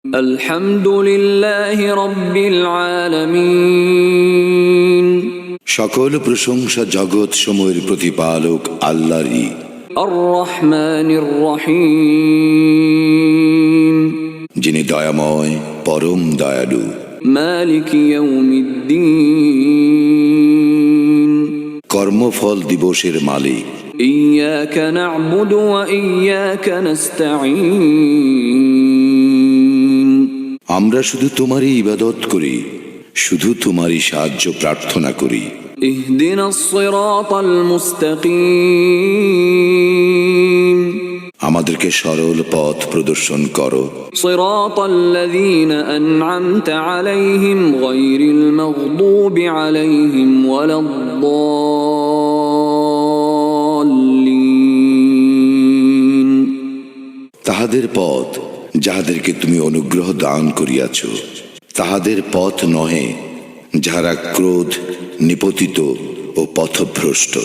আলহামদুলিল্লাহি রাব্বিল আলামিন। সকল প্রশংসা জগৎ সমূহের প্রতিপালক আল্লাহরই। আর রহমানির রহিম, যিনি দয়াময় পরম দয়ালু। মালিকি ইয়াউমিদ্দিন, কর্মফল দিবসের মালিক। ইয়াকা না'বুদু ওয়া ইয়াকা নাস্তাঈন, আমরা শুধু তোমারই ইবাদত করি, শুধু তোমারই সাহায্য প্রার্থনা করি। ইহদিনাস সিরাতাল মুস্তাকিম, আমাদেরকে সরল পথ প্রদর্শন করো। সিরাতাল্লাযীনা আন'আমতা আলাইহিম গায়রিল মাগদুবি আলাইহিম ওয়ালাদ-দাল্লিন, তাহাদের পথ যাহাদেরকে তুমি অনুগ্রহ দান করিয়াছ, তাহাদের পথ নহে যাহারা ক্রোধ নিপতিত ও পথভ্রষ্ট।